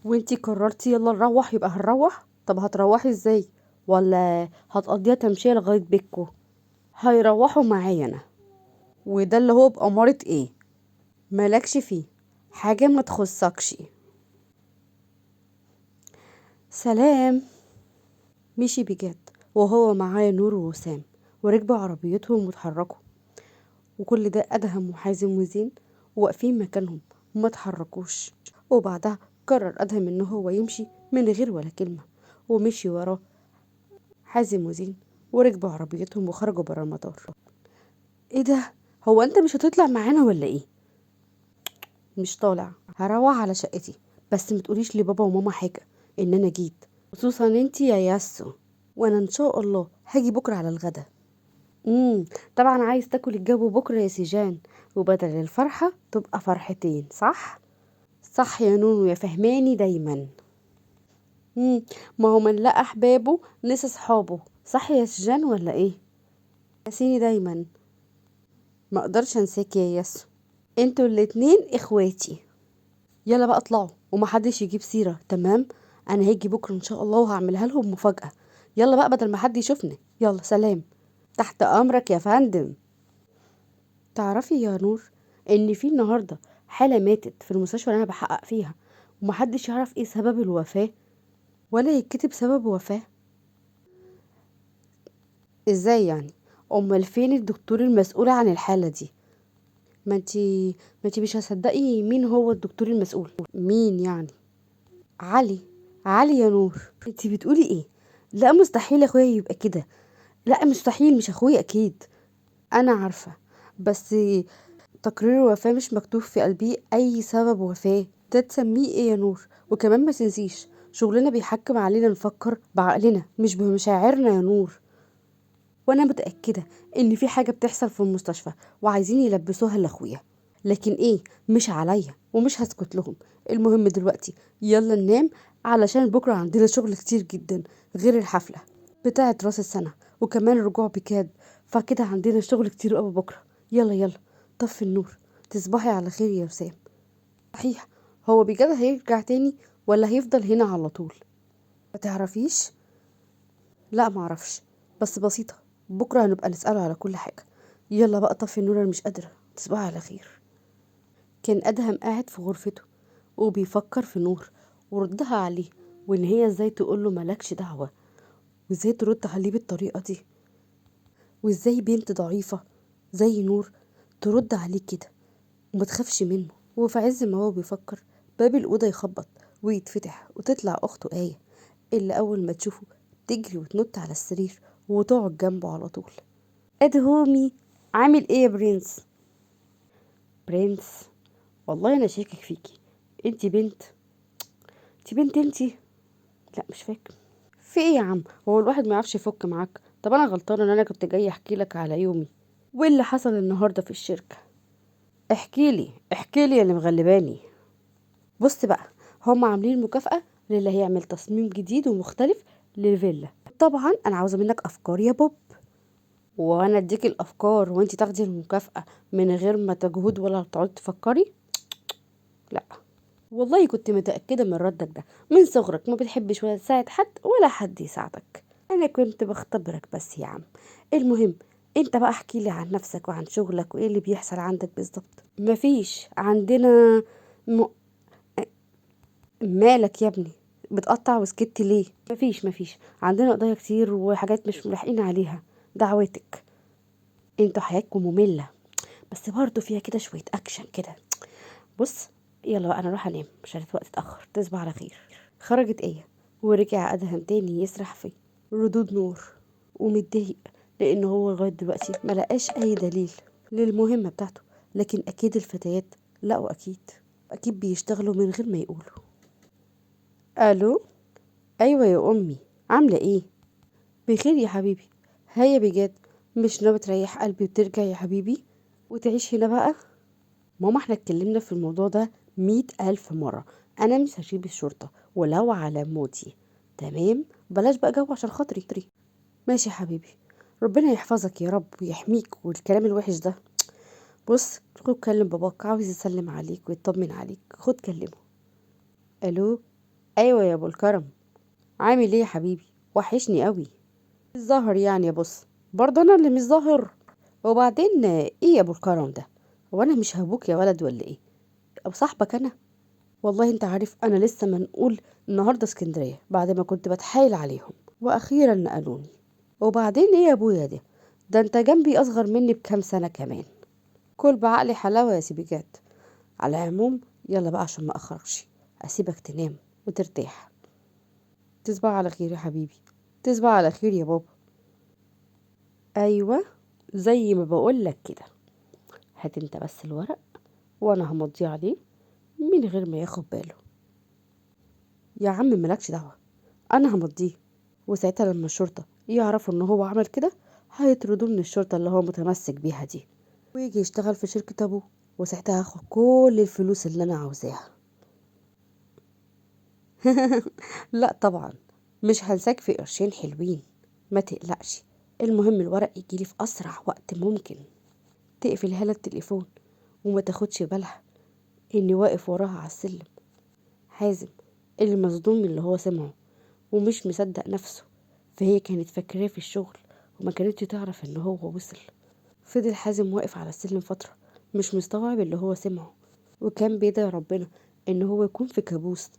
وانتي قررتي يلا نروح، يبقى هنروح. طب هتروحي ازاي؟ ولا هتقضيها تمشية لغاية بيتكو؟ هيروحوا معايا انا، وده اللي هو بأمارة ايه؟ مالكش فيه، حاجة ما تخصكش. سلام. مشي بجد وهو معايا نور ووسام، وركبوا عربيتهم واتحركوا. وكل ده أدهم وحازم وزين واقفين مكانهم وما اتحركوش. وبعدها قرر أدهم إن هو يمشي من غير ولا كلمة، ومشي وراه حازم وزين، وركبوا عربيتهم وخرجوا برا المطار. ايه ده؟ هو انت مش هتطلع معانا ولا ايه؟ مش طالع، هروح على شقتي، بس متقوليش لبابا وماما حاجة ان انا جيت، خصوصا انتي يا ياسو. وانا ان شاء الله هاجي بكرة على الغدا. طبعا عايز تاكل الجو بكرة يا سيجان، وبدل الفرحة تبقى فرحتين، صح؟ صح يا نونو يا فهماني دايما. ما هو من لقى احبابه نسى صحابه، صح يا سيجان ولا ايه؟ نسيني دايما. ما اقدرش انساك يا ياسو، انتوا الاتنين اخواتي. يلا بقى اطلعوا ومحدش يجيب سيرة، تمام؟ انا هاجي بكرة ان شاء الله وهعملها لهم مفاجأة. يلا بقى بدل ما حد يشوفني، يلا سلام. تحت امرك يا فندم. تعرفي يا نور ان في النهارده حالة ماتت في المستشفى اللي انا بحقق فيها، ومحدش يعرف ايه سبب الوفاة، ولا يتكتب سبب وفاة؟ ازاي يعني؟ امال فين الدكتور المسؤول عن الحالة دي؟ ما انتي مش هصدقي مين هو الدكتور المسؤول. مين يعني؟ علي. علي يا نور، انتي بتقولي ايه؟ لا مستحيل اخويا يبقى كده. لا مستحيل، مش اخويا اكيد. انا عارفة، بس تقرير الوفاة مش مكتوب في قلبيه اي سبب وفاة. ده تسميه ايه يا نور؟ وكمان ما تنسيش شغلنا بيحكم علينا نفكر بعقلنا مش بمشاعرنا يا نور. وانا متأكدة ان في حاجة بتحصل في المستشفى وعايزين يلبسوها لاخويا، لكن ايه؟ مش عليا ومش هسكت لهم. المهم دلوقتي يلا ننام، علشان بكرة عندنا شغل كتير جدا غير الحفلة بتاعة راس السنة، وكمان الرجوع بكاد. فكده عندنا شغل كتير قوي بكرة. يلا يلا، طفي النور. تصبحي على خير يا وسام. صحيح، هو بجد هيرجع تاني ولا هيفضل هنا على طول؟ ما تعرفيش؟ لا معرفش، بس بسيطة، بكرة هنبقى نسأله على كل حاجة. يلا بقى طفي النور، انا مش قادرة. تصبحي على خير. كان أدهم قاعد في غرفته وبيفكر في نور وردها عليه، وإن هي ازاي تقوله ملكش دعوة، وازاي ترد عليه بالطريقة دي، وازاي بنت ضعيفة زي نور ترد عليه كده وما تخافش منه. وفي عز ما هو بيفكر باب الأوضة يخبط ويتفتح، وتطلع أخته آية، اللي أول ما تشوفه تجري وتنط على السرير وتقعد جنبه على طول. ادهومي، عامل ايه يا برنس؟ برنس؟ والله انا شاكك فيكي. انتي بنت؟ انتي بنت انتي؟ لا مش فاكر. في ايه يا عم؟ هو الواحد ما يعرفش يفك معاك؟ طب انا غلطانه ان انا كنت جاي احكي لك على يومي وايه اللي حصل النهارده في الشركه. احكي لي احكي لي يا اللي مغلباني. بص بقى، هم عاملين مكافأة للي هيعمل تصميم جديد ومختلف للفيلا. طبعا انا عاوزه منك افكار يا بوب، وانا اديك الافكار وانتي تاخدي المكافأة من غير ما تجهود ولا تقعدي تفكري؟ لا، والله كنت متأكدة من ردك ده. من صغرك ما بتحبش ولا تساعد حد ولا حد يساعدك. انا كنت بختبرك بس يا عم. المهم، انت بقى احكي لي عن نفسك وعن شغلك وايه اللي بيحصل عندك بالظبط. مفيش عندنا م... مالك يا ابني؟ بتقطع وسكت ليه؟ مفيش عندنا قضايا كتير وحاجات مش ملاحقين عليها. دعواتك. انتوا حياتكم مملة، بس برضه فيها كده شوية اكشن كده. بص، يلا بقى انا اروح انام عشان الوقت اتاخر. تصبح على خير. خرجت ايه، ورجع ادهم تاني يسرح في ردود نور، ومتضايق لان هو لغايه دلوقتي ما لقاش اي دليل للمهمه بتاعته. لكن اكيد الفتيات لقوا، اكيد بيشتغلوا من غير ما يقولوا. الو. ايوه يا امي، عامله ايه؟ بخير يا حبيبي. هيا بجد، مش ناوي تريح قلبي وترجع يا حبيبي وتعيش هنا بقى؟ ماما احنا اتكلمنا في الموضوع ده 100,000 مرة. انا مش هجيب الشرطة ولو على موتي. تمام، بلاش بقى جو عشان خاطري. ماشي يا حبيبي، ربنا يحفظك يا رب ويحميك والكلام الوحش ده. بص، خد كلم باباك، عاوز يسلم عليك ويطمن عليك. خد كلمه. الو. ايوه يا ابو الكرم. عامل ايه يا حبيبي؟ وحشني قوي. مش ظاهر يعني يا بص؟ برضه انا اللي مش ظاهر. وبعدين ايه يا ابو الكرم ده؟ هو انا مش هبوك يا ولد ولا ايه؟ او صاحبك انا؟ والله انت عارف انا لسه منقول النهارده اسكندريه بعد ما كنت بتحايل عليهم واخيرا نقلوني. وبعدين ايه يا ابويا ده انت جنبي اصغر مني بكام سنه كمان. كل بعقلي حلاوه يا سيدي جاد. على العموم يلا بقى عشان ما اخرجش، اسيبك تنام وترتاح. تصبح على خير يا حبيبي. تصبح على خير يا بابا. ايوه، زي ما بقولك كده. هات انت بس الورق وانا همضيه عليه من غير ما ياخد باله. يا عم مالكش دعوه، انا همضيه. وساعتها لما الشرطه يعرفوا ان هو عمل كده هيطردوه من الشرطه اللي هو متمسك بيها دي، ويجي يشتغل في شركه ابوه، وساعتها هاخد كل الفلوس اللي انا عاوزاها. لا طبعا، مش هنساك في قرشين حلوين. ما تقلقش، المهم الورق يجيلي في اسرع وقت ممكن. تقفل هالة التليفون وما تاخدش بالها اني واقف وراها على السلم. حازم اللي مصدوم من اللي هو سمعه ومش مصدق نفسه، فهي كانت فاكراه في الشغل وما كانتش تعرف ان هو وصل. فضل حازم واقف على السلم فترة مش مستوعب اللي هو سمعه، وكان بيدعي ربنا ان هو يكون في كابوس.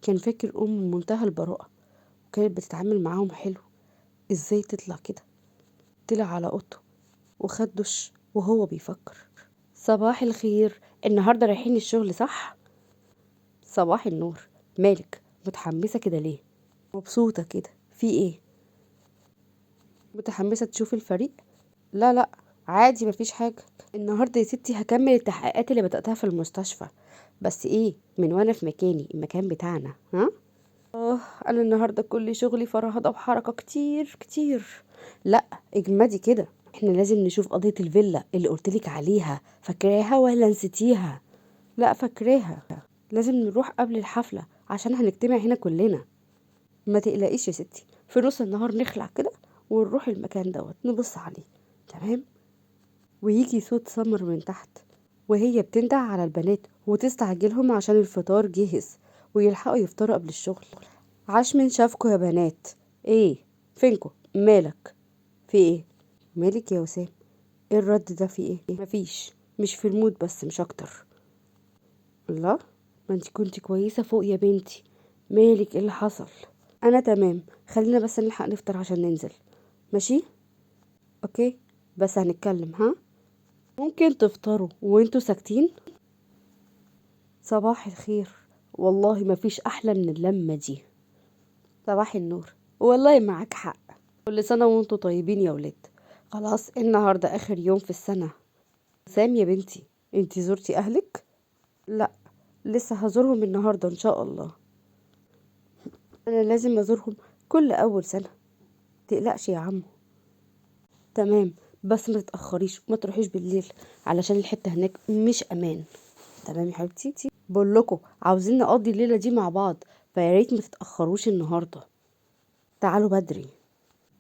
كان فاكر أم منتهى البراءة وكانت بتتعامل معاهم حلو. ازاي تطلع كده؟ طلع على اوضته وخد دش وهو بيفكر. صباح الخير، النهارده رايحين الشغل صح؟ صباح النور. مالك متحمسة كده ليه؟ مبسوطة كده، في ايه؟ متحمسة تشوف الفريق؟ لا لا، عادي مفيش حاجة. النهاردة يا ستي هكمل التحقيقات اللي بدأتها في المستشفى. بس ايه، من وانا في مكاني المكان بتاعنا، ها؟ انا النهارده كل شغلي فرهضه وحركه كتير كتير. لا، اجمدي كده. احنا لازم نشوف قضيه الفيلا اللي قلتلك عليها، فاكراها ولا نسيتيها؟ لا فاكراها. لازم نروح قبل الحفله عشان هنجتمع هنا كلنا. ما تقلقيش يا ستي، في نص النهار نخلع كده ونروح المكان دوت نبص عليه. تمام. ويجي صوت سمر من تحت وهي بتنده على البنات وتستعجلهم عشان الفطار جاهز ويلحقوا يفطروا قبل الشغل. عاش من شافكوا يا بنات. ايه؟ فينكوا؟ مالك؟ في ايه؟ مالك يا وسام؟ ايه الرد ده؟ في ايه؟ مفيش، مش في المود بس مش اكتر. الله، ما انتي كنتي كويسة فوق يا بنتي. مالك؟ ايه اللي حصل؟ انا تمام، خلينا بس نلحق نفطر عشان ننزل. ماشي؟ اوكي، بس هنتكلم ها. ممكن تفطروا وانتوا ساكتين؟ صباح الخير. والله مفيش احلى من اللمة دي. صباح النور. والله معاك حق. كل سنة وانتوا طيبين يا ولاد. خلاص النهاردة آخر يوم في السنة. سام يا بنتي، انتي زرتي أهلك؟ لا، لسه هزورهم النهاردة إن شاء الله. أنا لازم أزورهم كل أول سنة. تقلقش يا عمو. تمام، بس ما تتأخريش وما تروحيش بالليل علشان الحتة هناك مش أمان. تمام يا حبيبتي. بقول لكم عاوزين نقضي الليلة دي مع بعض، فياريت ما تتأخروش النهاردة. تعالوا بدري.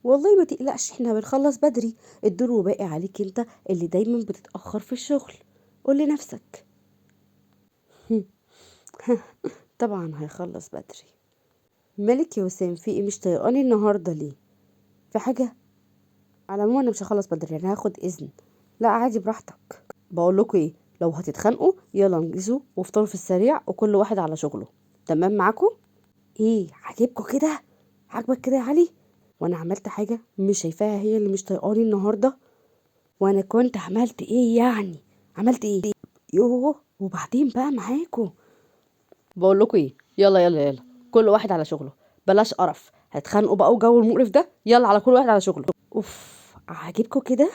والله ما تقلقش، احنا بنخلص بدري. الدور باقي عليك انت اللي دايما بتتأخر في الشغل. قول لنفسك. طبعا هيخلص بدري. مالك يا وسام؟ في ايه؟ مش طايقاني النهارده ليه؟ في حاجه؟ على العموم انا مش هخلص بدري، انا هاخد اذن. لا عادي براحتك. بقول لكم ايه، لو هتتخانقوا يلا انجزوا وافطروا في السريع وكل واحد على شغله. تمام معاكم؟ ايه عاجبكم كده؟ عاجبك كده يا علي؟ وانا عملت حاجه مش شايفاها هي اللي مش طايقاني النهارده؟ وانا كنت عملت ايه يعني؟ عملت ايه؟ يوه، وبعدين بقى معاكم. بقول لكم ايه، يلا يلا يلا، كل واحد على شغله. بلاش قرف، هتخانقوا بقى وجو المقرف ده. يلا على كل واحد على شغله. اوف، عاجبكم كده؟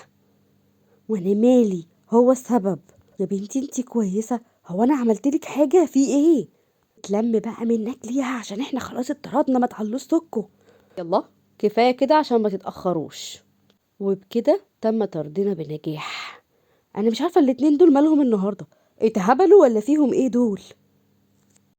وانا مالي؟ هو السبب. يا بنتي انتي كويسه؟ هو انا عملتلك حاجه؟ في ايه؟ اتلم بقى منك ليها عشان احنا خلاص اتطردنا، ما تعلوش سكوا. يلا كفايه كده عشان ما تتاخروش. وبكده تم طردنا بنجاح. انا مش عارفه الاتنين دول مالهم النهارده، اتهبلوا ولا فيهم ايه دول؟